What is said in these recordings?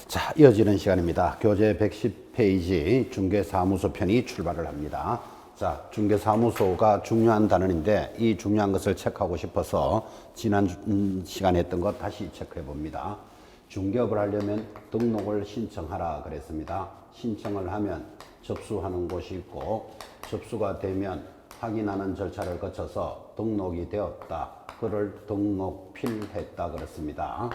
자, 이어지는 시간입니다. 교재 110페이지 중개사무소 편이 출발을 합니다. 자, 중개사무소가 중요한 단원인데 이 중요한 것을 체크하고 싶어서 지난 시간에 했던 것 다시 체크해 봅니다. 중개업을 하려면 등록을 신청하라 그랬습니다. 신청을 하면 접수하는 곳이 있고 접수가 되면 확인하는 절차를 거쳐서 등록이 되었다. 그를 등록필했다 그렇습니다.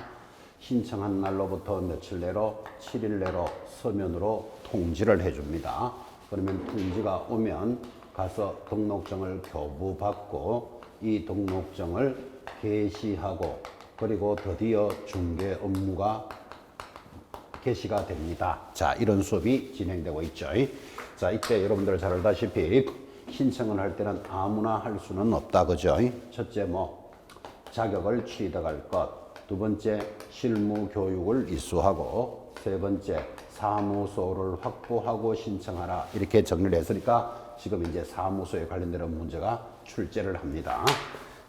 신청한 날로부터 며칠 내로 7일 내로 서면으로 통지를 해줍니다. 그러면 통지가 오면 가서 등록증을 교부받고 이 등록증을 게시하고 그리고 드디어 중개 업무가 개시가 됩니다. 자, 이런 수업이 진행되고 있죠. 자, 이때 여러분들 잘 알다시피 신청을 할 때는 아무나 할 수는 없다. 그죠? 첫째 자격을 취득할 것. 두 번째, 실무 교육을 이수하고, 세 번째, 사무소를 확보하고 신청하라. 이렇게 정리를 했으니까 지금 이제 사무소에 관련된 문제가 출제를 합니다.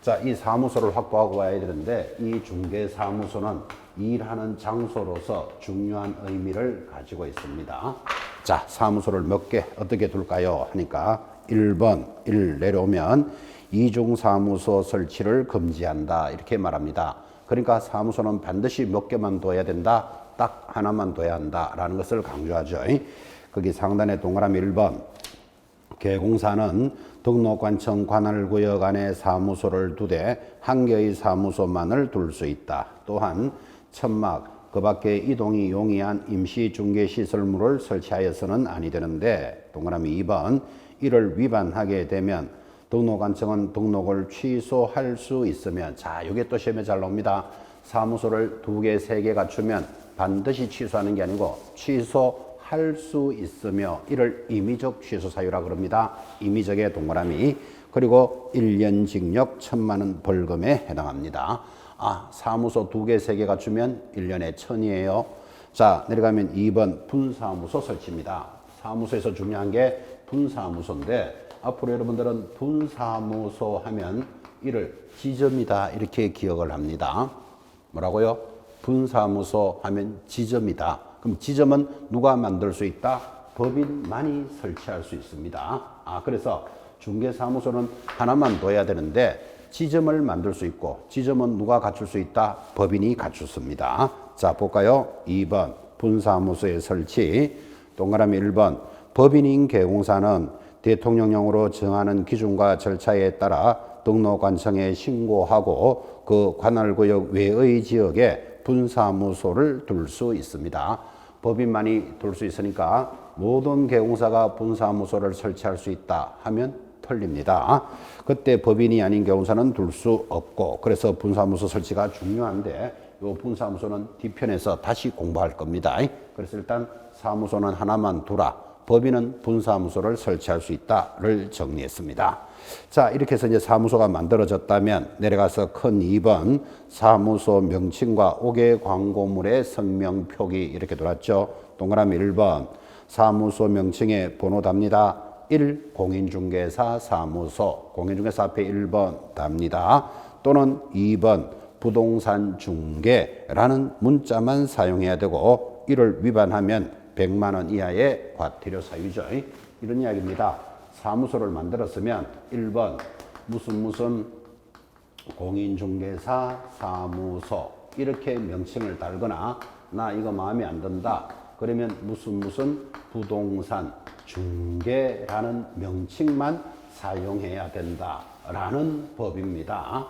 자, 이 사무소를 확보하고 와야 되는데 이 중개사무소는 일하는 장소로서 중요한 의미를 가지고 있습니다. 자, 사무소를 몇 개 어떻게 둘까요? 하니까 1번 1 내려오면 이중사무소 설치를 금지한다 이렇게 말합니다. 그러니까 사무소는 반드시 몇 개만 둬야 된다. 딱 하나만 둬야 한다라는 것을 강조하죠. 거기 상단에 동그라미 1번 개공사는 등록관청 관할구역 안에 사무소를 두되 한 개의 사무소만을 둘 수 있다. 또한 천막 그 밖에 이동이 용이한 임시 중개시설물을 설치하여서는 아니 되는데 동그라미 2번 이를 위반하게 되면 등록관청은 등록을 취소할 수 있으면 자, 이게 또 시험에 잘 나옵니다. 사무소를 2개, 3개 갖추면 반드시 취소하는 게 아니고 취소할 수 있으며 이를 임의적 취소 사유라 그럽니다. 임의적의 동그라미 그리고 1년 징역 1,000만 원 벌금에 해당합니다. 아, 사무소 2개, 3개 갖추면 1년에 1,000이에요. 자, 내려가면 2번 분사무소 설치입니다. 사무소에서 중요한 게 분사무소인데 앞으로 여러분들은 분사무소 하면 이를 지점이다 이렇게 기억을 합니다. 뭐라고요? 분사무소 하면 지점이다. 그럼 지점은 누가 만들 수 있다? 법인만이 설치할 수 있습니다. 아, 그래서 중개사무소는 하나만 둬야 되는데 지점을 만들 수 있고 지점은 누가 갖출 수 있다? 법인이 갖추습니다. 자, 볼까요? 2번 분사무소의 설치 동그라미 1번 법인인 개공사는 대통령령으로 정하는 기준과 절차에 따라 등록관청에 신고하고 그 관할구역 외의 지역에 분사무소를 둘 수 있습니다. 법인만이 둘 수 있으니까 모든 개공사가 분사무소를 설치할 수 있다 하면 틀립니다. 그때 법인이 아닌 개공사는 둘 수 없고 그래서 분사무소 설치가 중요한데 이 분사무소는 뒤편에서 다시 공부할 겁니다. 그래서 일단 사무소는 하나만 두라. 법인은 분사무소를 설치할 수 있다를 정리했습니다. 자, 이렇게 해서 이제 사무소가 만들어졌다면 내려가서 큰 2번 사무소 명칭과 5개 광고물의 성명 표기 이렇게 돌았죠. 동그라미 1번 사무소 명칭에 번호 답니다. 1 공인중개사 사무소 공인중개사 앞에 1번 답니다. 또는 2번 부동산 중개라는 문자만 사용해야 되고 이를 위반하면 100만 원 이하의 과태료 사유죠. 이런 이야기입니다. 사무소를 만들었으면 1번 무슨 공인중개사 사무소 이렇게 명칭을 달거나 나 이거 마음에 안 든다. 그러면 무슨 부동산 중개라는 명칭만 사용해야 된다라는 법입니다.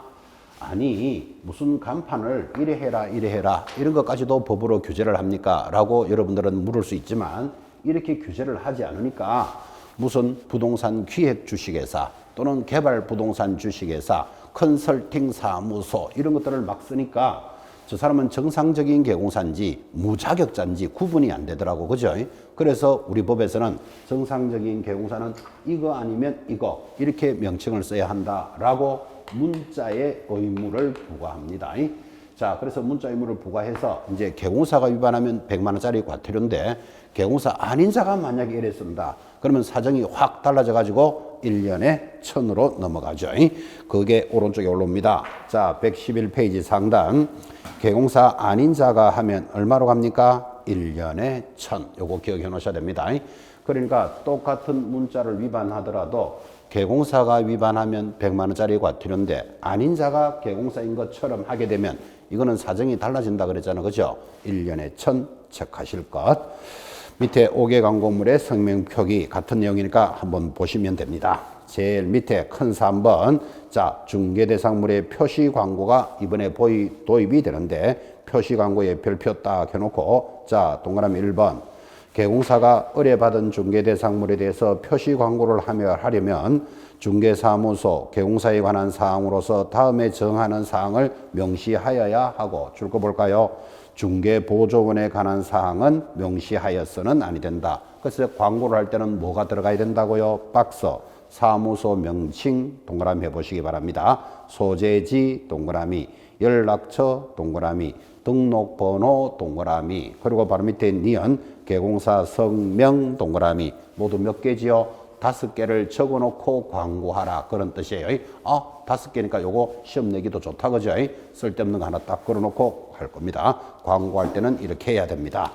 아니 무슨 간판을 이래 해라 이런 것까지도 법으로 규제를 합니까? 라고 여러분들은 물을 수 있지만 이렇게 규제를 하지 않으니까 무슨 부동산 기획 주식회사 또는 개발 부동산 주식회사 컨설팅 사무소 이런 것들을 막 쓰니까 저 사람은 정상적인 개공사인지 무자격자인지 구분이 안 되더라고. 그죠? 그래서 우리 법에서는 정상적인 개공사는 이거 아니면 이거 이렇게 명칭을 써야 한다라고 문자의 의무를 부과합니다. 자, 그래서 문자 의무를 부과해서 이제 개공사가 위반하면 100만 원짜리 과태료인데 개공사 아닌 자가 만약에 이랬습니다. 그러면 사정이 확 달라져 가지고 1년에 1,000으로 넘어가죠. 그게 오른쪽에 올라옵니다. 자, 111페이지 상단 개공사 아닌 자가 하면 얼마로 갑니까? 1년에 1000. 요거 기억해 놓으셔야 됩니다. 그러니까 똑같은 문자를 위반하더라도 개공사가 위반하면 100만 원짜리 과태료인데 아닌 자가 개공사인 것처럼 하게 되면 이거는 사정이 달라진다 그랬잖아요. 그죠? 1년에 1000 체크하실 것. 밑에 5개 광고물의 성명 표기 같은 내용이니까 한번 보시면 됩니다. 제일 밑에 큰 3번. 자, 중개대상물의 표시 광고가 이번에 도입이 되는데 표시 광고에 별표 딱 해놓고 자, 동그라미 1번. 개공사가 의뢰받은 중개대상물에 대해서 표시 광고를 하려면 중개사무소 개공사에 관한 사항으로서 다음에 정하는 사항을 명시하여야 하고 줄 거 볼까요? 중개보조원에 관한 사항은 명시하여서는 아니 된다. 그래서 광고를 할 때는 뭐가 들어가야 된다고요? 박스, 사무소 명칭 동그라미 해보시기 바랍니다. 소재지 동그라미, 연락처 동그라미, 등록번호 동그라미, 그리고 바로 밑에 니은 개공사 성명 동그라미. 모두 몇 개지요? 5개를 적어놓고 광고하라 그런 뜻이에요. 5개니까 요거 시험 내기도 좋다 그죠? 쓸데없는 거 하나 딱 걸어놓고 할 겁니다. 광고할 때는 이렇게 해야 됩니다.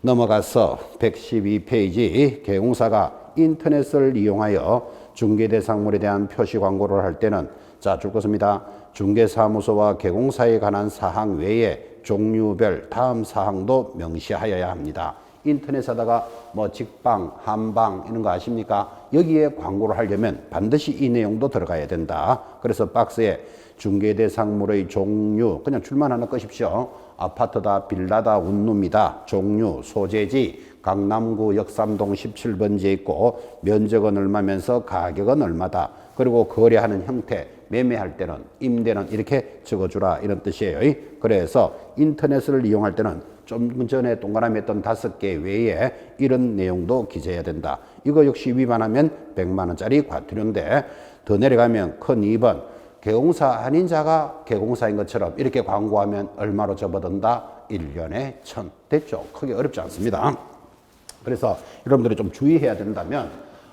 넘어가서 112페이지 개공사가 인터넷을 이용하여 중개대상물에 대한 표시 광고를 할 때는 자, 줄 것입니다. 중개사무소와 개공사에 관한 사항 외에 종류별 다음 사항도 명시하여야 합니다. 인터넷에다가 뭐 직방, 한방 이런 거 아십니까? 여기에 광고를 하려면 반드시 이 내용도 들어가야 된다. 그래서 박스에 중개대상물의 종류 그냥 줄만 하나 꺼십시오. 아파트다, 빌라다, 원룸이다, 종류, 소재지, 강남구 역삼동 17번지에 있고 면적은 얼마면서 가격은 얼마다. 그리고 거래하는 형태, 매매할 때는 임대는 이렇게 적어주라 이런 뜻이에요. 그래서 인터넷을 이용할 때는 좀 전에 동그라미 했던 5개 외에 이런 내용도 기재해야 된다. 이거 역시 위반하면 100만 원짜리 과태료인데 더 내려가면 큰 2번 개공사 아닌 자가 개공사인 것처럼 이렇게 광고하면 얼마로 접어든다? 1년에 1000. 됐죠? 크게 어렵지 않습니다. 그래서 여러분들이 좀 주의해야 된다면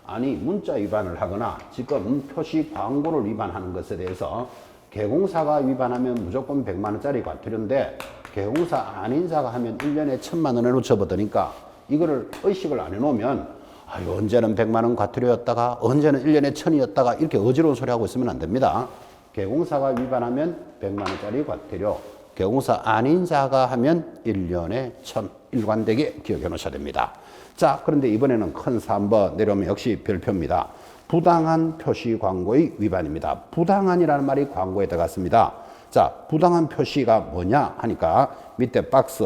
아니 문자 위반을 하거나 지금 표시 광고를 위반하는 것에 대해서 개공사가 위반하면 무조건 100만 원짜리 과태료인데 개공사 아닌 자가 하면 1년에 1000만 원으로 접어드니까 이거를 의식을 안 해놓으면 아유, 언제는 100만 원 과태료였다가 언제는 1년에 1000이었다가 이렇게 어지러운 소리 하고 있으면 안 됩니다. 개공사가 위반하면 100만 원짜리 과태료, 개공사 아닌 자가 하면 1년에 1000 일관되게 기억해 놓으셔야 됩니다. 자, 그런데 이번에는 큰 3번 내려오면 역시 별표입니다. 부당한 표시 광고의 위반입니다. 부당한이라는 말이 광고에 들어갔습니다. 자, 부당한 표시가 뭐냐 하니까 밑에 박스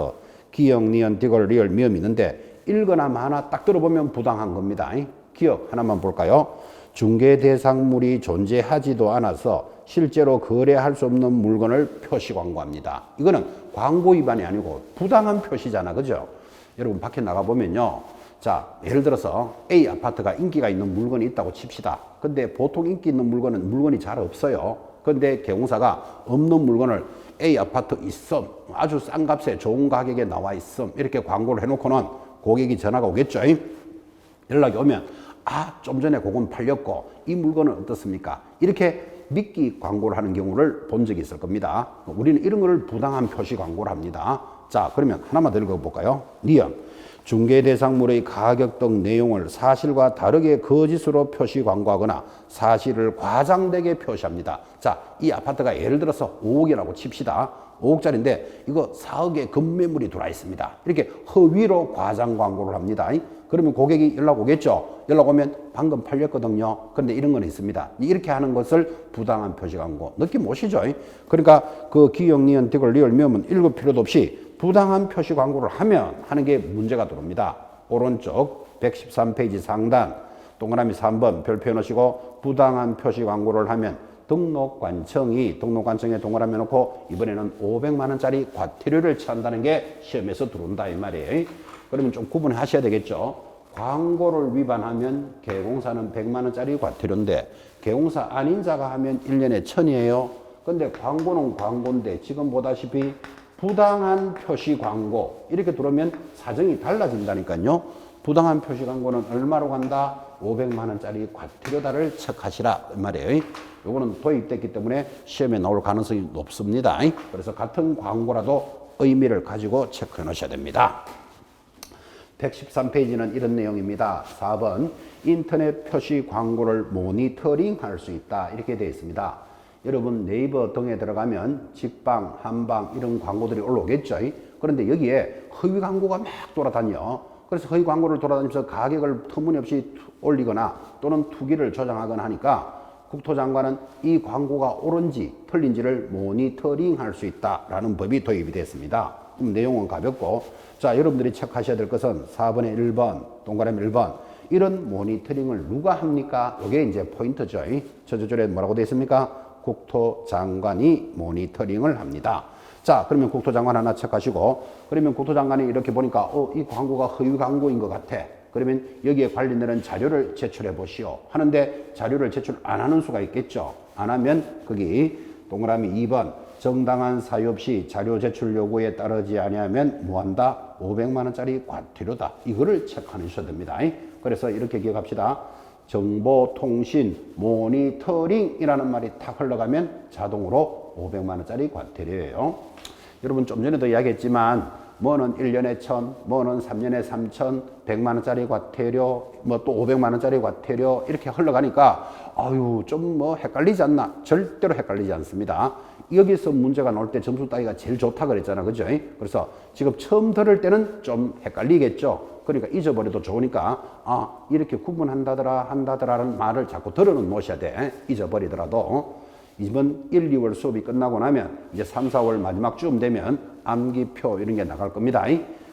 기역, 니은, 디귿, 리을, 미음 있는데 읽거나 하나 딱 들어보면 부당한 겁니다. 기억 하나만 볼까요? 중개 대상물이 존재하지도 않아서 실제로 거래할 수 없는 물건을 표시 광고합니다. 이거는 광고 위반이 아니고 부당한 표시잖아. 그죠? 여러분 밖에 나가보면요. 자, 예를 들어서 A 아파트가 인기가 있는 물건이 있다고 칩시다. 근데 보통 인기 있는 물건은 물건이 잘 없어요. 근데 개공사가 없는 물건을 A 아파트 있음, 아주 싼 값에 좋은 가격에 나와 있음 이렇게 광고를 해놓고는 고객이 전화가 오겠죠. 연락이 오면 좀 전에 그건 팔렸고 이 물건은 어떻습니까? 이렇게 미끼 광고를 하는 경우를 본 적이 있을 겁니다. 우리는 이런 거를 부당한 표시 광고를 합니다. 자, 그러면 하나만 더 읽어볼까요? 니은 중개대상물의 가격 등 내용을 사실과 다르게 거짓으로 표시 광고하거나 사실을 과장되게 표시합니다. 자, 이 아파트가 예를 들어서 5억이라고 칩시다. 5억짜리인데 이거 4억의 급매물이 들어와 있습니다. 이렇게 허위로 과장 광고를 합니다. 그러면 고객이 연락 오겠죠. 연락 오면 방금 팔렸거든요. 그런데 이런 건 있습니다. 이렇게 하는 것을 부당한 표시 광고. 느낌 오시죠? 그러니까 그 기역, 니은, 디귿, 리을, 미음은 읽을 필요도 없이 부당한 표시 광고를 하는 게 문제가 들어옵니다. 오른쪽 113페이지 상단 동그라미 3번 별표 해놓으시고 부당한 표시 광고를 하면 등록관청에 동그라미 놓고 이번에는 500만 원짜리 과태료를 치한다는 게 시험에서 들어온다 이 말이에요. 그러면 좀 구분하셔야 되겠죠. 광고를 위반하면 개공사는 100만 원짜리 과태료인데 개공사 아닌 자가 하면 1년에 1000이에요. 근데 광고는 광고인데 지금 보다시피 부당한 표시 광고 이렇게 들어오면 사정이 달라진다니까요. 부당한 표시 광고는 얼마로 간다? 500만 원짜리 과태료다를 체크하시라 이 말이에요. 요거는 도입됐기 때문에 시험에 나올 가능성이 높습니다. 그래서 같은 광고라도 의미를 가지고 체크해 놓으셔야 됩니다. 113페이지는 이런 내용입니다. 4번 인터넷 표시 광고를 모니터링할 수 있다 이렇게 되어 있습니다. 여러분 네이버 등에 들어가면 직방, 한방 이런 광고들이 올라오겠죠. 그런데 여기에 허위 광고가 막 돌아다녀. 그래서 허위 광고를 돌아다니면서 가격을 터무니없이 올리거나 또는 투기를 조장하거나 하니까 국토장관은 이 광고가 옳은지 틀린지를 모니터링할 수 있다라는 법이 도입이 됐습니다. 그럼 내용은 가볍고, 자, 여러분들이 체크하셔야 될 것은 4번의 1번, 동그라미 1번. 이런 모니터링을 누가 합니까? 이게 이제 포인트죠. 저절에 뭐라고 되어 있습니까? 국토장관이 모니터링을 합니다. 자, 그러면 국토장관 하나 체크하시고, 그러면 국토장관이 이렇게 보니까, 이 광고가 허위 광고인 것 같아. 그러면 여기에 관련되는 자료를 제출해 보시오. 하는데 자료를 제출 안 하는 수가 있겠죠. 안 하면 거기 동그라미 2번 정당한 사유 없이 자료 제출 요구에 따르지 아니하면 뭐한다? 500만 원짜리 과태료다. 이거를 체크하셔야 됩니다. 그래서 이렇게 기억합시다. 정보통신 모니터링이라는 말이 탁 흘러가면 자동으로 500만 원짜리 과태료예요. 여러분 좀 전에도 이야기했지만 뭐는 1년에 1000, 뭐는 3년에 3000, 100만 원짜리 과태료, 뭐 또 500만 원짜리 과태료 이렇게 흘러가니까 아유 좀 뭐 헷갈리지 않나? 절대로 헷갈리지 않습니다. 여기서 문제가 나올 때 점수 따기가 제일 좋다 그랬잖아. 그죠? 그래서 지금 처음 들을 때는 좀 헷갈리겠죠. 그러니까 잊어버려도 좋으니까 이렇게 한다더라라는 말을 자꾸 들어는 놓으셔야 돼. 잊어버리더라도. 이번 1, 2월 수업이 끝나고 나면 이제 3, 4월 마지막 쯤 되면 암기표 이런 게 나갈 겁니다.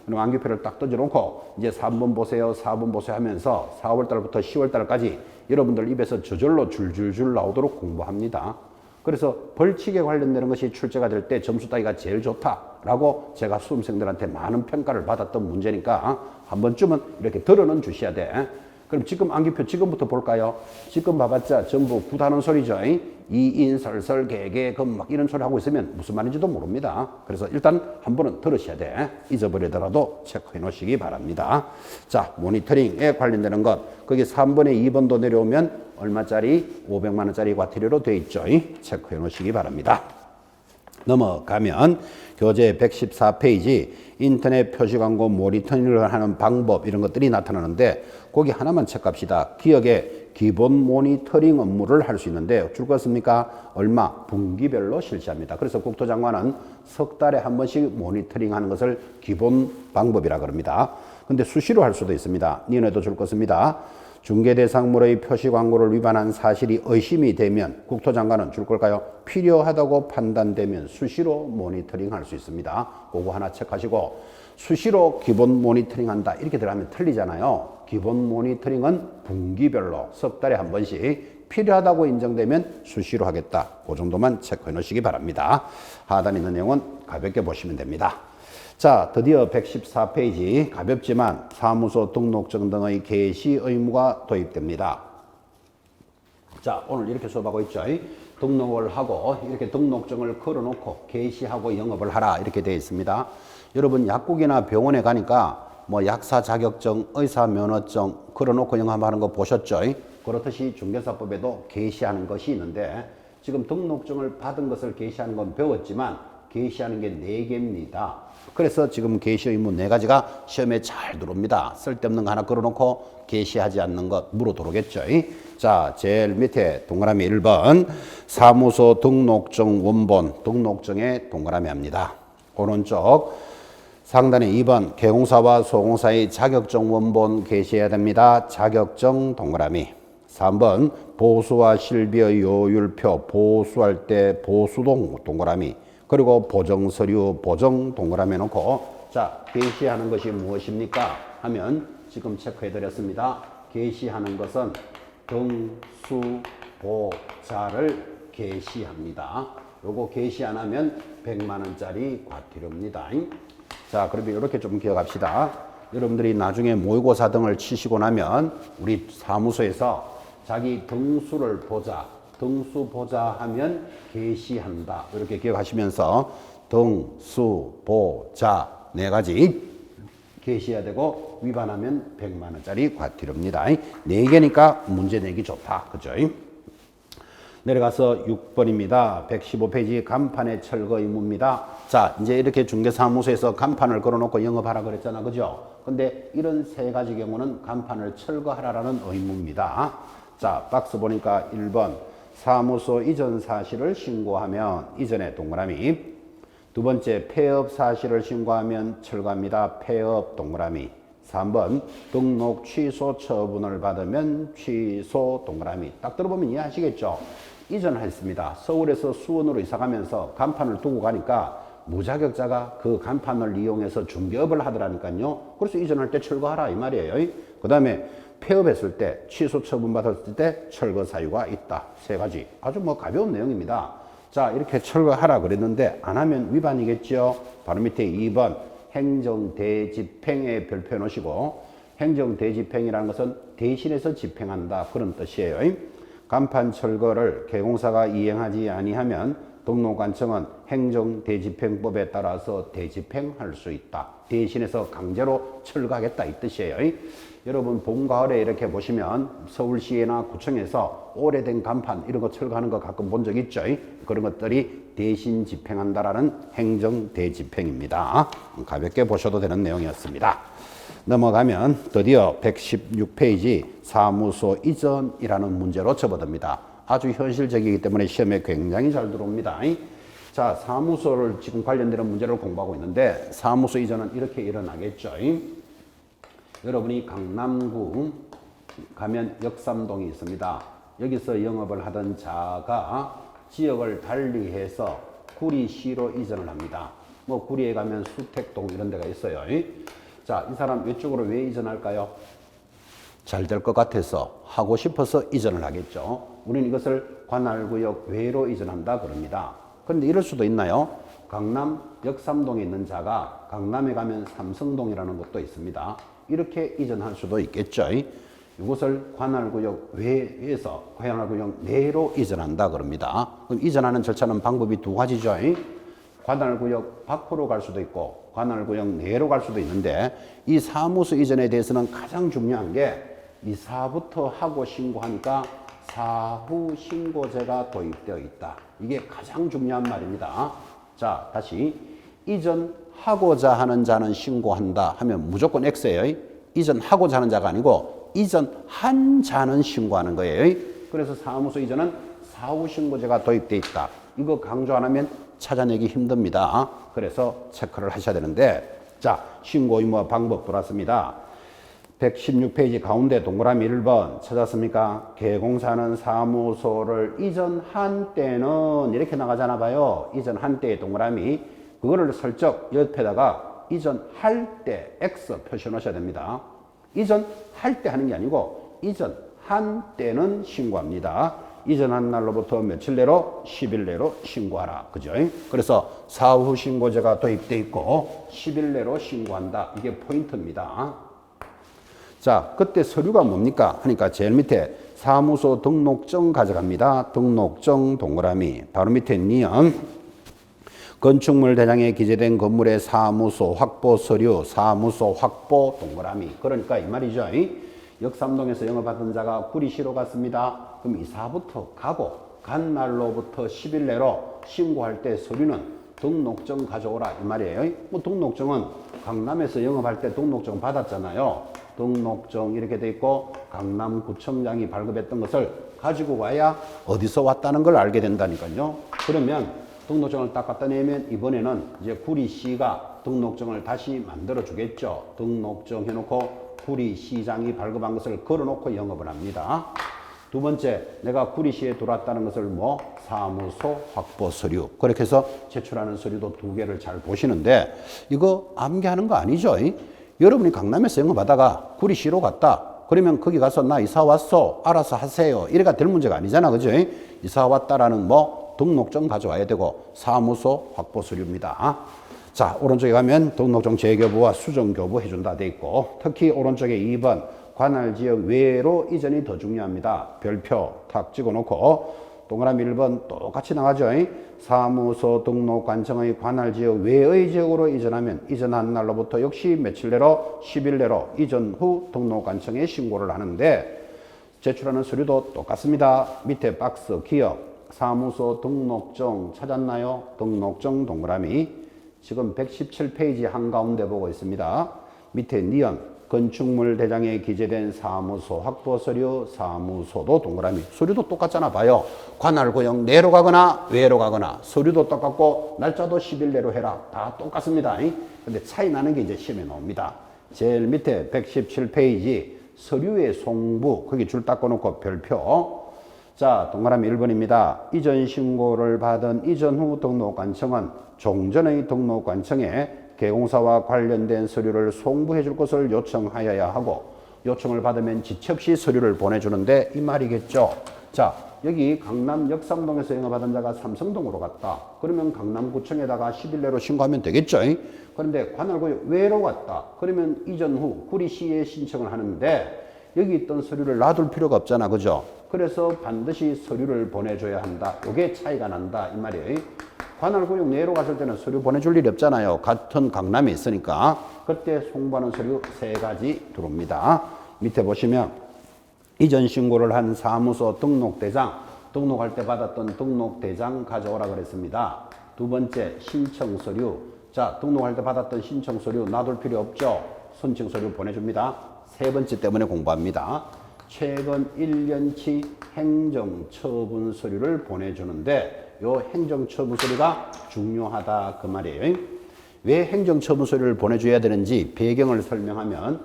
그럼 암기표를 딱 던져놓고 이제 3번 보세요, 4번 보세요 하면서 4월 달부터 10월 달까지 여러분들 입에서 저절로 줄줄줄 나오도록 공부합니다. 그래서 벌칙에 관련되는 것이 출제가 될 때 점수 따기가 제일 좋다라고 제가 수험생들한테 많은 평가를 받았던 문제니까 한 번쯤은 이렇게 들어는 주셔야 돼. 그럼 지금 암기표 지금부터 볼까요? 지금 봐봤자 전부 구다는 소리죠. 이인 설설 개개 막 이런 소리 하고 있으면 무슨 말인지도 모릅니다. 그래서 일단 한 번은 들으셔야 돼. 잊어버리더라도 체크해 놓으시기 바랍니다. 자, 모니터링에 관련되는 것. 거기 3번에 2번도 내려오면 얼마짜리? 500만 원짜리 과태료로 되어 있죠. 체크해 놓으시기 바랍니다. 넘어가면 교재 114페이지 인터넷 표시광고 모니터링을 하는 방법 이런 것들이 나타나는데 거기 하나만 체크합시다. 기억에 기본 모니터링 업무를 할 수 있는데 줄 것입니까? 얼마? 분기별로 실시합니다. 그래서 국토장관은 석 달에 한 번씩 모니터링 하는 것을 기본 방법이라 그럽니다. 근데 수시로 할 수도 있습니다. 니네도 줄 것입니다. 중개대상물의 표시광고를 위반한 사실이 의심이 되면 국토장관은 줄 걸까요? 필요하다고 판단되면 수시로 모니터링 할 수 있습니다. 그거 하나 체크하시고 수시로 기본 모니터링 한다 이렇게 들어가면 틀리잖아요. 기본 모니터링은 분기별로 석 달에 한 번씩 필요하다고 인정되면 수시로 하겠다. 그 정도만 체크해 놓으시기 바랍니다. 하단에 있는 내용은 가볍게 보시면 됩니다. 자, 드디어 114페이지 가볍지만 사무소 등록증 등의 개시 의무가 도입됩니다. 자, 오늘 이렇게 수업하고 있죠. 등록을 하고 이렇게 등록증을 걸어놓고 개시하고 영업을 하라 이렇게 되어 있습니다. 여러분 약국이나 병원에 가니까 뭐 약사 자격증, 의사 면허증 걸어놓고 영업하는 거 보셨죠? 그렇듯이 중개사법에도 개시하는 것이 있는데 지금 등록증을 받은 것을 개시하는 건 배웠지만 개시하는 게 4개입니다. 그래서 지금 개시 의무 4가지가 시험에 잘 들어옵니다. 쓸데없는 거 하나 걸어놓고 개시하지 않는 것 물어 들어오겠죠. 자, 제일 밑에 동그라미 1번 사무소 등록증 원본 등록증에 동그라미 합니다. 오른쪽 상단에 2번 개공사와 소공사의 자격증 원본 개시해야 됩니다. 자격증 동그라미. 3번 보수와 실비의 요율표 보수할 때 보수동 동그라미. 그리고 보정서류 보정 동그라미 해놓고 자, 개시하는 것이 무엇입니까? 하면 지금 체크해 드렸습니다. 개시하는 것은 등수보자를 개시합니다. 요거 개시 안 하면 100만 원짜리 과태료입니다. 자, 그러면 이렇게 좀 기억합시다. 여러분들이 나중에 모의고사 등을 치시고 나면 우리 사무소에서 자기 등수를 보자, 등수 보자 하면 개시한다. 이렇게 기억하시면서 등수 보자 4가지 개시해야 되고 위반하면 100만 원짜리 과태료입니다. 4개니까 문제 내기 좋다. 그죠? 내려가서 6번입니다. 115페이지 간판의 철거 의무입니다. 자, 이제 이렇게 중개사무소에서 간판을 걸어놓고 영업하라 그랬잖아. 그죠? 근데 이런 세 가지 경우는 간판을 철거하라라는 의무입니다. 자, 박스 보니까 1번 사무소 이전 사실을 신고하면 이전의 동그라미. 두 번째 폐업 사실을 신고하면 철거합니다. 폐업 동그라미. 3번 등록 취소 처분을 받으면 취소 동그라미. 딱 들어보면 이해하시겠죠? 이전했습니다. 서울에서 수원으로 이사가면서 간판을 두고 가니까 무자격자가 그 간판을 이용해서 중개업을 하더라니까요. 그래서 이전할 때 철거하라 이 말이에요. 그 다음에 폐업했을 때 취소 처분 받았을 때 철거 사유가 있다. 세 가지. 아주 뭐 가벼운 내용입니다. 자, 이렇게 철거하라 그랬는데 안 하면 위반이겠죠. 바로 밑에 2번 행정대집행에 별표 놓으시고, 행정대집행이라는 것은 대신해서 집행한다 그런 뜻이에요. 간판 철거를 개공사가 이행하지 아니하면 등록관청은 행정대집행법에 따라서 대집행할 수 있다. 대신해서 강제로 철거하겠다 이 뜻이에요. 여러분 봄 가을에 이렇게 보시면 서울시나 구청에서 오래된 간판 이런 거 철거하는 거 가끔 본 적 있죠. 그런 것들이 대신 집행한다라는 행정대집행입니다. 가볍게 보셔도 되는 내용이었습니다. 넘어가면 드디어 116페이지 사무소 이전이라는 문제로 접어듭니다. 아주 현실적이기 때문에 시험에 굉장히 잘 들어옵니다. 자, 사무소를 지금 관련되는 문제를 공부하고 있는데 사무소 이전은 이렇게 일어나겠죠. 여러분이 강남구 가면 역삼동이 있습니다. 여기서 영업을 하던 자가 지역을 달리해서 구리시로 이전을 합니다. 뭐 구리에 가면 수택동 이런 데가 있어요. 자, 이 사람 이쪽으로 왜 이전할까요? 잘 될 것 같아서 하고 싶어서 이전을 하겠죠. 우리는 이것을 관할구역 외로 이전한다 그럽니다. 그런데 이럴 수도 있나요? 강남 역삼동에 있는 자가 강남에 가면 삼성동이라는 곳도 있습니다. 이렇게 이전할 수도 있겠죠. 이것을 관할구역 외에서 관할구역 내로 이전한다 그럽니다. 그럼 이전하는 절차는 방법이 두 가지죠. 관할구역 밖으로 갈 수도 있고 관할구역 내로 갈 수도 있는데 이 사무소 이전에 대해서는 가장 중요한 게 이사부터 하고 신고하니까 사후 신고제가 도입되어 있다. 이게 가장 중요한 말입니다. 자, 다시 이전하고자 하는 자는 신고한다 하면 무조건 X예요. 이전하고자 하는 자가 아니고 이전한 자는 신고하는 거예요. 그래서 사무소 이전은 사후 신고제가 도입되어 있다. 이거 강조 안 하면 찾아내기 힘듭니다. 그래서 체크를 하셔야 되는데, 자, 신고 의무와 방법 돌았습니다. 116페이지 가운데 동그라미 1번 찾았습니까? 개공사는 사무소를 이전한 때는 이렇게 나가잖아 봐요. 이전한 때의 동그라미. 그거를 슬쩍 옆에다가 이전할 때 X 표시 놓으셔야 됩니다. 이전할 때 하는 게 아니고 이전한 때는 신고합니다. 이전한 날로부터 며칠 내로 10일 내로 신고하라. 그죠? 그래서 사후 신고제가 도입되어 있고 10일 내로 신고한다. 이게 포인트입니다. 자, 그때 서류가 뭡니까? 하니까 제일 밑에 사무소 등록증 가져갑니다. 등록증 동그라미. 바로 밑에 니은 건축물 대장에 기재된 건물의 사무소 확보 서류, 사무소 확보 동그라미. 그러니까 이 말이죠. 역삼동에서 영업하던 자가 구리시로 갔습니다. 그럼 이사부터 가고 간 날로부터 10일 내로 신고할 때 서류는 등록증 가져오라 이 말이에요. 뭐 등록증은 강남에서 영업할 때 등록증 받았잖아요. 등록증 이렇게 돼 있고 강남구청장이 발급했던 것을 가지고 와야 어디서 왔다는 걸 알게 된다니까요. 그러면 등록증을 딱 갖다 내면 이번에는 이제 구리시가 등록증을 다시 만들어 주겠죠. 등록증 해놓고 구리시장이 발급한 것을 걸어놓고 영업을 합니다. 두 번째, 내가 구리시에 들어왔다는 것을 뭐 사무소 확보 서류. 그렇게 해서 제출하는 서류도 두 개를 잘 보시는데 이거 암기하는 거 아니죠? 여러분이 강남에서 영업하다가 구리시로 갔다. 그러면 거기 가서 나 이사 왔어. 알아서 하세요. 이래가 될 문제가 아니잖아. 그죠? 이사 왔다라는 뭐 등록증 가져와야 되고 사무소 확보 서류입니다. 자, 오른쪽에 가면 등록증 재교부와 수정교부 해준다 돼 있고 특히 오른쪽에 2번 관할지역 외로 이전이 더 중요합니다. 별표 탁 찍어놓고 동그라미 1번 똑같이 나가죠. 사무소 등록관청의 관할지역 외의 지역으로 이전하면 이전한 날로부터 역시 며칠 내로 10일 내로 이전 후 등록관청에 신고를 하는데 제출하는 서류도 똑같습니다. 밑에 박스 기억 사무소 등록증 찾았나요? 등록증 동그라미. 지금 117페이지 한가운데 보고 있습니다. 밑에 니은 건축물 대장에 기재된 사무소 확보서류 사무소도 동그라미. 서류도 똑같잖아. 봐요. 관할 고용 내로 가거나 외로 가거나 서류도 똑같고 날짜도 10일 내로 해라. 다 똑같습니다. 근데 차이 나는 게 이제 시험에 나옵니다. 제일 밑에 117페이지 서류의 송부 거기 줄 닦아놓고 별표. 자, 동그라미 1번입니다. 이전 신고를 받은 이전 후 등록관청은 종전의 등록관청에 개공사와 관련된 서류를 송부해 줄 것을 요청하여야 하고 요청을 받으면 지체 없이 서류를 보내주는데 이 말이겠죠. 자, 여기 강남 역삼동에서 영업하던 자가 삼성동으로 갔다. 그러면 강남구청에다가 10일 내로 신고하면 되겠죠. 그런데 관할구역 외로 갔다. 그러면 이전 후 구리시에 신청을 하는데 여기 있던 서류를 놔둘 필요가 없잖아. 그죠? 그래서 반드시 서류를 보내줘야 한다. 이게 차이가 난다. 이 말이에요. 관할구역 내로 갔을 때는 서류 보내줄 일이 없잖아요. 같은 강남에 있으니까. 그때 송부하는 서류 3가지 들어옵니다. 밑에 보시면 이전 신고를 한 사무소 등록대장, 등록할 때 받았던 등록대장 가져오라 그랬습니다. 두 번째 신청서류. 자, 등록할 때 받았던 신청서류 놔둘 필요 없죠.申請서류 보내줍니다. 세 번째 때문에 공부합니다. 최근 1년치 행정처분 서류를 보내주는데 요 행정처분 서류가 중요하다 그 말이에요. 왜 행정처분 서류를 보내줘야 되는지 배경을 설명하면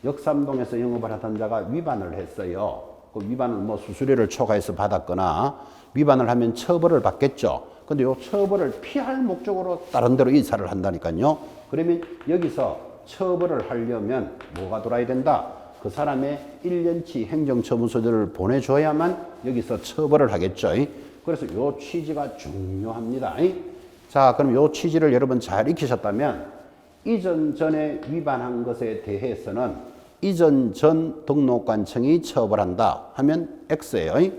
역삼동에서 영업을 하던 자가 위반을 했어요. 그 위반을 뭐 수수료를 초과해서 받았거나 위반을 하면 처벌을 받겠죠. 근데 요 처벌을 피할 목적으로 다른 데로 이사를 한다니까요. 그러면 여기서 처벌을 하려면 뭐가 돌아야 된다? 그 사람의 1년치 행정처분서류를 보내줘야만 여기서 처벌을 하겠죠. 그래서 요 취지가 중요합니다. 자, 그럼 요 취지를 여러분 잘 익히셨다면 이전 전에 위반한 것에 대해서는 이전 전 등록관청이 처벌한다 하면 X예요.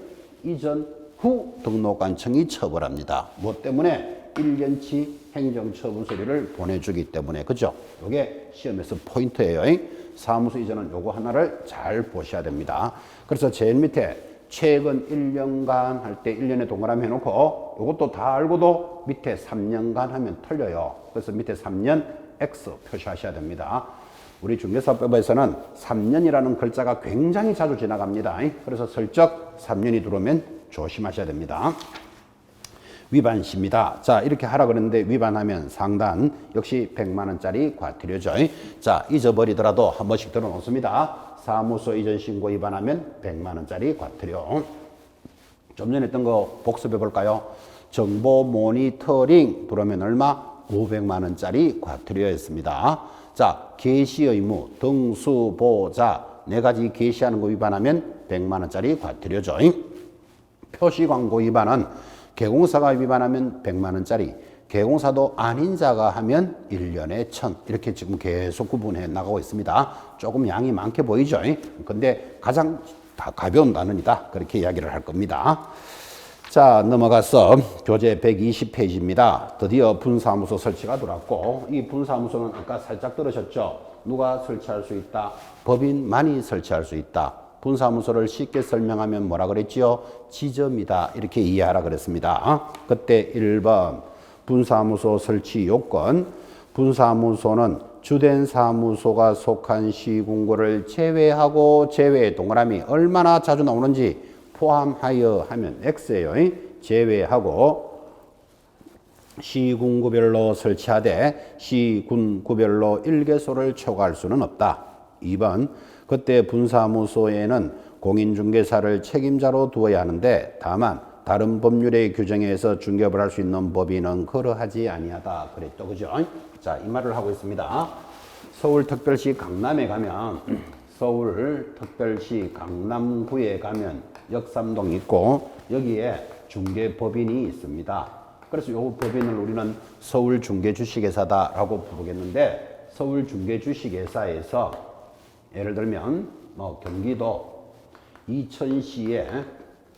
이전 후 등록관청이 처벌합니다. 뭐 때문에? 1년치 행정처분 서류를 보내주기 때문에. 그죠? 이게 시험에서 포인트예요. 사무소 이전은 요거 하나를 잘 보셔야 됩니다. 그래서 제일 밑에 최근 1년간 할 때 1년에 동그라미 해놓고 요것도 다 알고도 밑에 3년간 하면 틀려요. 그래서 밑에 3년 X 표시하셔야 됩니다. 우리 중개사법에서는 3년이라는 글자가 굉장히 자주 지나갑니다. 그래서 슬쩍 3년이 들어오면 조심하셔야 됩니다. 위반시입니다. 자, 이렇게 하라 그랬는데 위반하면 상단 역시 100만 원짜리 과태료죠. 자, 잊어버리더라도 한 번씩 들어놓습니다. 사무소 이전 신고 위반하면 100만 원짜리 과태료. 좀 전에 했던 거 복습해 볼까요? 정보 모니터링 들어오면 얼마? 500만 원짜리 과태료였습니다. 자, 게시 의무, 등수보자 4가지 게시하는 거 위반하면 100만 원짜리 과태료죠. 표시 광고 위반은 개공사가 위반하면 100만 원짜리, 개공사도 아닌 자가 하면 1년에 1000 이렇게 지금 계속 구분해 나가고 있습니다. 조금 양이 많게 보이죠. 근데 가장 다 가벼운 단원이다 그렇게 이야기를 할 겁니다. 자, 넘어가서 교재 120페이지입니다. 드디어 분사무소 설치가 들어왔고 이 분사무소는 아까 살짝 들으셨죠? 누가 설치할 수 있다? 법인만이 설치할 수 있다. 분사무소를 쉽게 설명하면 뭐라 그랬지요? 지점이다. 이렇게 이해하라 그랬습니다. 그때 1번 분사무소 설치 요건. 분사무소는 주된 사무소가 속한 시군구를 제외하고 제외 동그라미 얼마나 자주 나오는지 포함하여 하면 X예요. 제외하고 시군구별로 설치하되 시군구별로 1개소를 초과할 수는 없다. 2번 그때 분사무소에는 공인중개사를 책임자로 두어야 하는데 다만 다른 법률의 규정에 의해서 중개업을 할 수 있는 법인은 그러하지 아니하다 그랬죠. 그죠? 자, 이 말을 하고 있습니다. 서울특별시 강남에 가면 서울특별시 강남구에 가면 역삼동이 있고 여기에 중개법인이 있습니다. 그래서 이 법인을 우리는 서울중개주식회사다라고 부르겠는데 서울중개주식회사에서 예를 들면 경기도 이천시에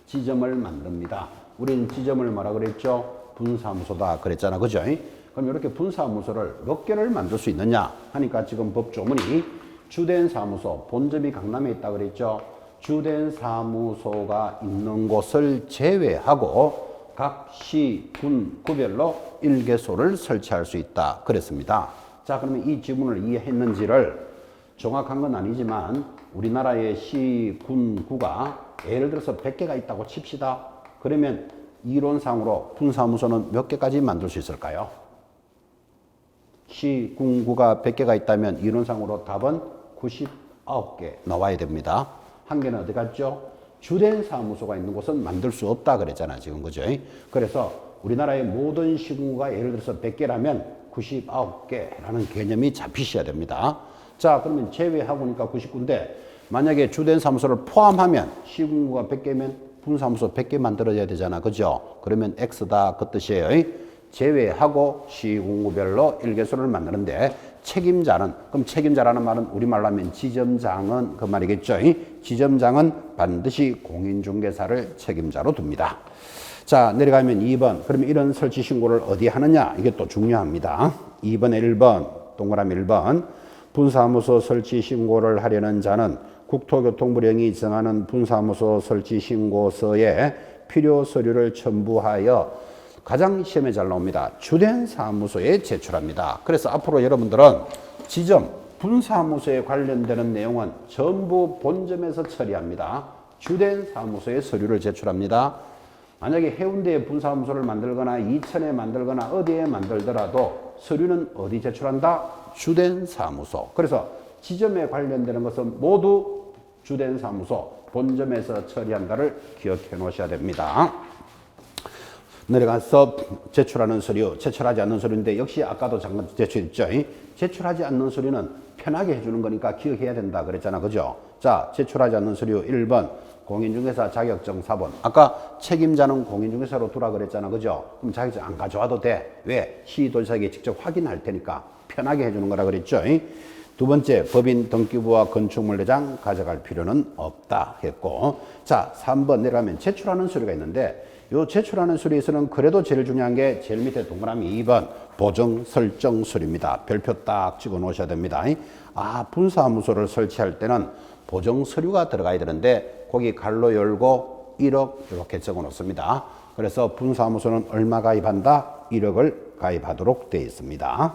지점을 만듭니다. 우리는 지점을 뭐라 그랬죠? 분사무소다 그랬잖아. 그죠? 그럼 이렇게 분사무소를 몇 개를 만들 수 있느냐 하니까 지금 법조문이 주된 사무소, 본점이 강남에 있다 그랬죠? 주된 사무소가 있는 곳을 제외하고 각 시, 군, 구별로 일개소를 설치할 수 있다. 그랬습니다. 자, 그러면 이 지문을 이해했는지를 정확한 건 아니지만 우리나라의 시, 군, 구가 예를 들어서 100개가 있다고 칩시다. 그러면 이론상으로 분사무소는 몇 개까지 만들 수 있을까요? 시, 군, 구가 100개가 있다면 이론상으로 답은 99개 나와야 됩니다. 한 개는 어디 갔죠? 주된 사무소가 있는 곳은 만들 수 없다 그랬잖아 지금 그죠? 그래서 우리나라의 모든 시군구가 예를 들어서 100개라면 99개라는 개념이 잡히셔야 됩니다. 자, 그러면 제외하고니까 99인데 만약에 주된 사무소를 포함하면 시군구가 100개면 분사무소 100개 만들어야 되잖아 그죠? 그러면 X다 그 뜻이에요. 제외하고 시군구별로 일개소를 만드는데 책임자는, 그럼 책임자라는 말은 우리말로 하면 지점장은 그 말이겠죠. 지점장은 반드시 공인중개사를 책임자로 둡니다. 자, 내려가면 2번. 그러면 이런 설치 신고를 어디 하느냐? 이게 또 중요합니다. 2번에 1번, 동그라미 1번. 분사무소 설치 신고를 하려는 자는 국토교통부령이 정하는 분사무소 설치 신고서에 필요 서류를 첨부하여 가장 시험에 잘 나옵니다. 주된 사무소에 제출합니다. 그래서 앞으로 여러분들은 지점, 분사무소에 관련되는 내용은 전부 본점에서 처리합니다. 주된 사무소에 서류를 제출합니다. 만약에 해운대에 분사무소를 만들거나 이천에 만들거나 어디에 만들더라도 서류는 어디 제출한다? 주된 사무소. 그래서 지점에 관련되는 것은 모두 주된 사무소, 본점에서 처리한다를 기억해 놓으셔야 됩니다. 내려가서 제출하는 서류, 제출하지 않는 서류인데 역시 아까도 잠깐 제출했죠. 제출하지 않는 서류는 편하게 해주는 거니까 기억해야 된다 그랬잖아. 그죠? 자, 제출하지 않는 서류 1번 공인중개사 자격증 사본. 아까 책임자는 공인중개사로 두라 그랬잖아. 그죠? 그럼 자격증 안 가져와도 돼. 왜? 시도지사에게 직접 확인할 테니까 편하게 해주는 거라 그랬죠. 두 번째, 법인 등기부와 건축물 내장 가져갈 필요는 없다 했고. 자, 3번 내려가면 제출하는 서류가 있는데 요 제출하는 서류에서는 그래도 제일 중요한 게 제일 밑에 동그라미 2번 보정 설정 서류입니다. 별표 딱 찍어 놓으셔야 됩니다. 아, 분사무소를 설치할 때는 보정 서류가 들어가야 되는데 거기 갈로 열고 1억 이렇게 적어 놓습니다. 그래서 분사무소는 얼마 가입한다? 1억을 가입하도록 되어 있습니다.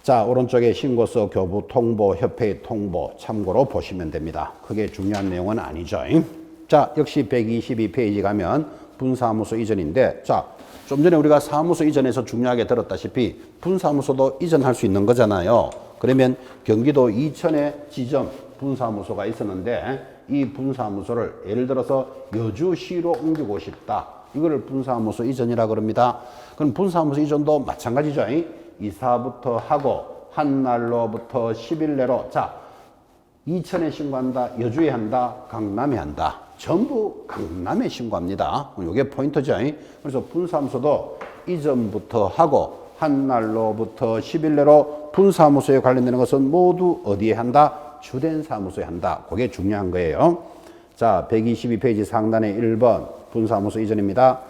자, 오른쪽에 신고서, 교부, 통보, 협회 통보 참고로 보시면 됩니다. 그게 중요한 내용은 아니죠. 자, 역시 122페이지 가면 분사무소 이전인데, 자, 좀 전에 우리가 사무소 이전에서 중요하게 들었다시피 분사무소도 이전할 수 있는 거잖아요. 그러면 경기도 이천에 지점 분사무소가 있었는데 이 분사무소를 예를 들어서 여주시로 옮기고 싶다. 이거를 분사무소 이전이라 그럽니다. 그럼 분사무소 이전도 마찬가지죠. 이사부터 하고 한 날로부터 10일 내로, 자, 이천에 신고한다, 여주에 한다, 강남에 한다. 전부 강남에 신고합니다. 이게 포인트죠. 그래서 분사무소도 이전부터 하고 한 날로부터 10일 내로 분사무소에 관련되는 것은 모두 어디에 한다? 주된 사무소에 한다. 그게 중요한 거예요. 자, 122페이지 상단에 1번 분사무소 이전입니다.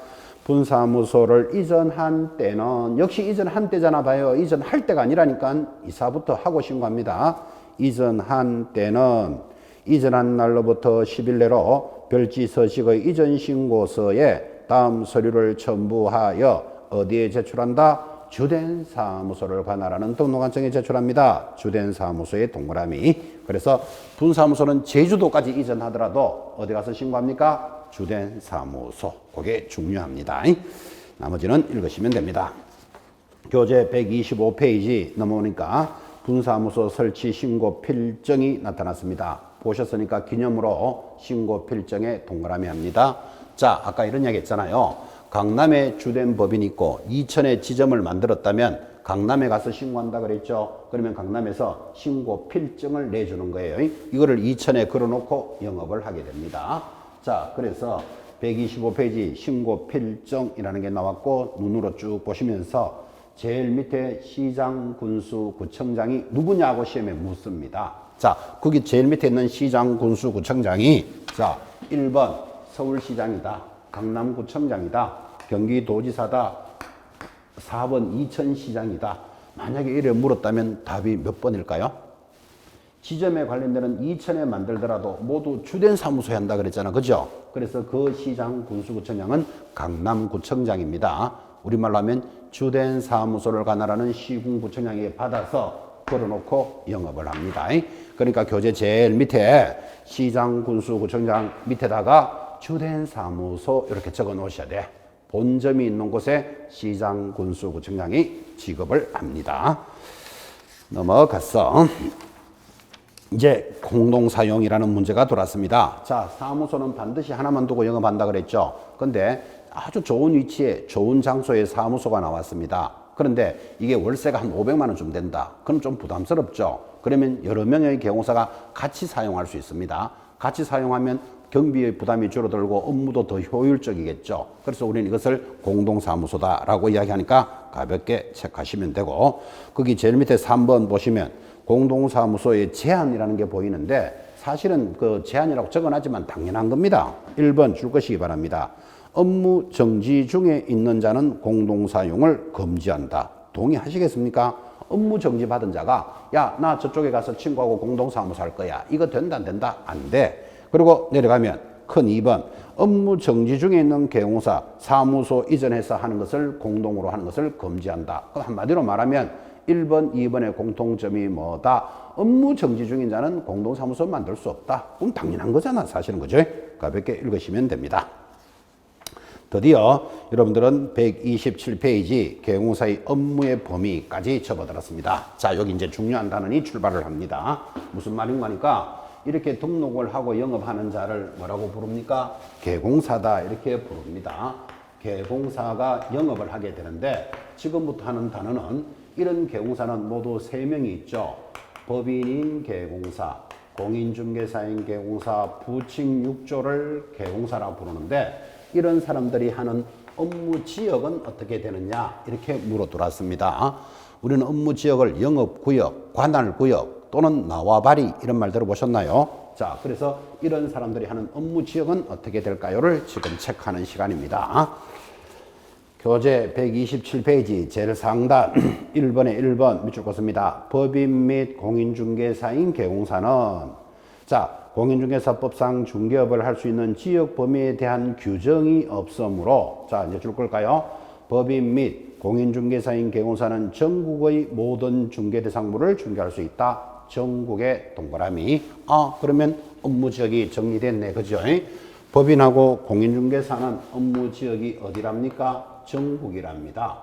분사무소를 이전한 때는 역시 이전한 때잖아 봐요. 이전할 때가 아니라니까 이사부터 하고 신고합니다. 이전한 때는 이전한 날로부터 10일 내로 별지 서식의 이전 신고서에 다음 서류를 첨부하여 어디에 제출한다? 주된 사무소를 관할하는 등록관청에 제출합니다. 주된 사무소의 동그라미. 그래서 분사무소는 제주도까지 이전하더라도 어디 가서 신고합니까? 주된 사무소. 그게 중요합니다. 나머지는 읽으시면 됩니다. 교재 125페이지 넘어오니까 분사무소 설치 신고 필정이 나타났습니다. 보셨으니까 기념으로 신고 필정에 동그라미 합니다. 자, 아까 이런 이야기 했잖아요. 강남에 주된 법인이 있고 이천에 지점을 만들었다면 강남에 가서 신고한다 그랬죠. 그러면 강남에서 신고 필정을 내주는 거예요. 이거를 이천에 걸어놓고 영업을 하게 됩니다. 자, 그래서 125페이지 신고 필정이라는 게 나왔고 눈으로 쭉 보시면서 제일 밑에 시장, 군수, 구청장이 누구냐고 시험에 묻습니다. 자, 거기 제일 밑에 있는 시장, 군수, 구청장이 자, 1번 서울시장이다. 강남구청장이다. 경기도지사다. 4번 이천시장이다. 만약에 이래 물었다면 답이 몇 번일까요? 지점에 관련되는 이천에 만들더라도 모두 주된 사무소에 한다 그랬잖아. 그죠? 그래서 그 시장 군수구청장은 강남구청장입니다. 우리말로 하면 주된 사무소를 관할하는 시군구청장에게 받아서 걸어놓고 영업을 합니다. 그러니까 교재 제일 밑에 시장 군수구청장 밑에다가 주된 사무소 이렇게 적어 놓으셔야 돼. 본점이 있는 곳에 시장 군수구청장이 지급을 합니다. 넘어갔어. 이제 공동사용이라는 문제가 돌았습니다. 자, 사무소는 반드시 하나만 두고 영업한다 그랬죠. 근데 아주 좋은 위치에 좋은 장소에 사무소가 나왔습니다. 그런데 이게 월세가 한 500만 원 좀 된다. 그럼 좀 부담스럽죠. 그러면 여러 명의 개공사가 같이 사용할 수 있습니다. 같이 사용하면 경비의 부담이 줄어들고 업무도 더 효율적이겠죠. 그래서 우리는 이것을 공동사무소다라고 이야기하니까 가볍게 체크하시면 되고, 거기 제일 밑에 3번 보시면 공동사무소의 제한이라는 게 보이는데 사실은 그 제한이라고 적어놨지만 당연한 겁니다. 1번 줄 것이기 바랍니다. 업무 정지 중에 있는 자는 공동사용을 금지한다. 동의하시겠습니까? 업무 정지 받은 자가 야, 나 저쪽에 가서 친구하고 공동사무소 할 거야. 이거 된다 안 된다? 안 돼. 그리고 내려가면 큰 2번 업무 정지 중에 있는 개공사 사무소 이전해서 하는 것을 공동으로 하는 것을 금지한다. 그럼 한마디로 말하면 1번, 2번의 공통점이 뭐다? 업무 정지 중인 자는 공동사무소 만들 수 없다. 그럼 당연한 거잖아. 사실은 그죠? 가볍게 읽으시면 됩니다. 드디어 여러분들은 127페이지 개공사의 업무의 범위까지 접어들었습니다. 자, 여기 이제 중요한 단원이 출발을 합니다. 무슨 말인가 하니까 이렇게 등록을 하고 영업하는 자를 뭐라고 부릅니까? 개공사다 이렇게 부릅니다. 개공사가 영업을 하게 되는데 지금부터 하는 단어는 이런 개공사는 모두 3명이 있죠. 법인인 개공사, 공인중개사인 개공사, 부칙6조를 개공사라고 부르는데 이런 사람들이 하는 업무 지역은 어떻게 되느냐 이렇게 물어들었습니다. 우리는 업무 지역을 영업구역, 관할구역 또는 나와바리 이런 말 들어보셨나요? 자, 그래서 이런 사람들이 하는 업무 지역은 어떻게 될까요를 지금 체크하는 시간입니다. 교재 127페이지 제일 상단 1번에 1번 밑줄 긋습니다. 법인 및 공인중개사인 개공사는 자, 공인중개사법상 중개업을 할 수 있는 지역 범위에 대한 규정이 없으므로 자, 이제 줄 걸까요? 법인 및 공인중개사인 개공사는 전국의 모든 중개 대상물을 중개할 수 있다. 전국의 동그라미. 그러면 업무 지역이 정리됐네. 그죠? 법인하고 공인중개사는 업무 지역이 어디랍니까? 전국이랍니다.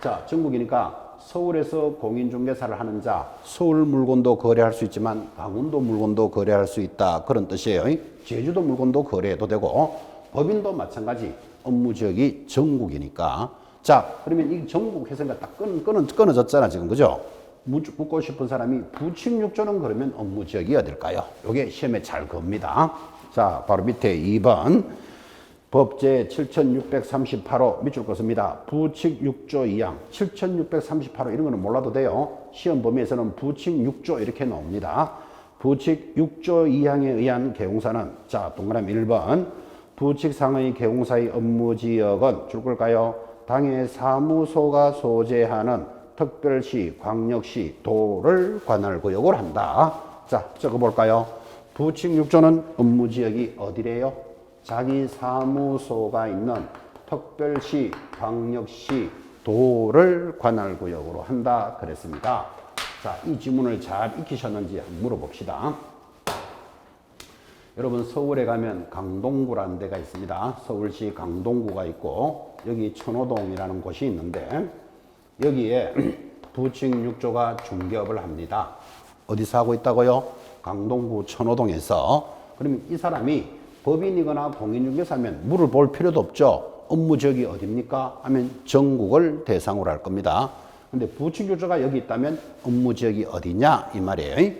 자, 전국이니까 서울에서 공인중개사를 하는 자, 서울 물건도 거래할 수 있지만 강원도 물건도 거래할 수 있다. 그런 뜻이에요. 제주도 물건도 거래해도 되고 법인도 마찬가지 업무 지역이 전국이니까. 자, 그러면 이 전국 회사가 딱 끊어졌잖아 지금. 그죠? 묻고 싶은 사람이 부칙6조는 그러면 업무 지역이 어딜까요? 이게 시험에 잘 겁니다. 자, 바로 밑에 2번 법제 7638호 밑줄 긋습니다. 부칙 6조 2항 7638호 이런 거는 몰라도 돼요. 시험 범위에서는 부칙 6조 이렇게 나옵니다. 부칙 6조 2항에 의한 개공사는 자, 동그라미 1번 부칙상의 개공사의 업무지역은 줄 걸까요? 당해 사무소가 소재하는 특별시, 광역시, 도를 관할구역으로 한다. 자, 적어볼까요? 부칙 6조는 업무지역이 어디래요? 자기 사무소가 있는 특별시, 광역시, 도를 관할구역으로 한다 그랬습니다. 자, 이 지문을 잘 익히셨는지 한번 물어봅시다. 여러분 서울에 가면 강동구라는 데가 있습니다. 서울시 강동구가 있고 여기 천호동이라는 곳이 있는데 여기에 부칙 6조가 중개업을 합니다. 어디서 하고 있다고요? 강동구 천호동에서. 그러면 이 사람이 법인이거나 공인중개사면 물을 볼 필요도 없죠. 업무 지역이 어딥니까? 하면 전국을 대상으로 할 겁니다. 근데 부칙 6조가 여기 있다면 업무 지역이 어디냐? 이 말이에요.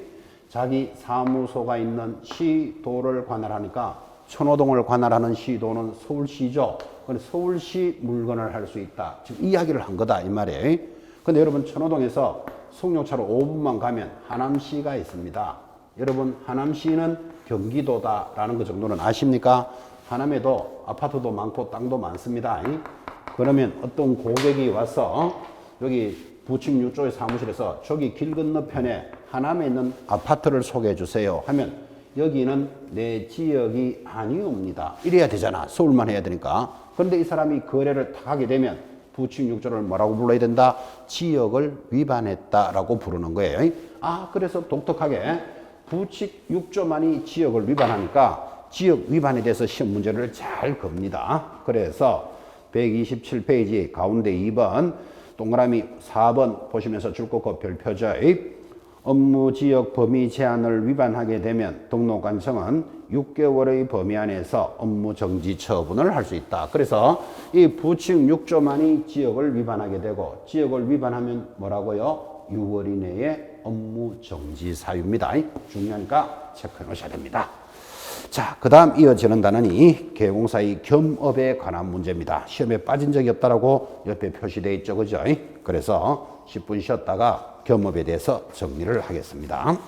자기 사무소가 있는 시도를 관할하니까 천호동을 관할하는 시도는 서울시죠. 그래서 서울시 물건을 할 수 있다. 지금 이야기를 한 거다 이 말이에요. 근데 여러분 천호동에서 송용차로 5분만 가면 하남시가 있습니다. 여러분 하남시는 경기도다라는 것 정도는 아십니까? 하남에도 아파트도 많고 땅도 많습니다. 그러면 어떤 고객이 와서 여기 부칙 6조의 사무실에서 저기 길 건너편에 하남에 있는 아파트를 소개해 주세요 하면 여기는 내 지역이 아니옵니다. 이래야 되잖아. 서울만 해야 되니까. 그런데 이 사람이 거래를 다 하게 되면 부칙 6조를 뭐라고 불러야 된다? 지역을 위반했다라고 부르는 거예요. 아, 그래서 독특하게 부칙 6조만이 지역을 위반하니까 지역 위반에 대해서 시험 문제를 잘 겁니다. 그래서 127페이지 가운데 2번 동그라미 4번 보시면서 줄거고 별표죠. 업무 지역 범위 제한을 위반하게 되면 등록관청은 6개월의 범위 안에서 업무 정지 처분을 할 수 있다. 그래서 이 부칙 6조만이 지역을 위반하게 되고 지역을 위반하면 뭐라고요? 6월 이내에 업무 정지 사유입니다. 중요하니까 체크해 놓으셔야 됩니다. 자, 그 다음 이어지는 단원이 개공사의 겸업에 관한 문제입니다. 시험에 빠진 적이 없다라고 옆에 표시되어 있죠. 그죠? 그래서 10분 쉬었다가 겸업에 대해서 정리를 하겠습니다.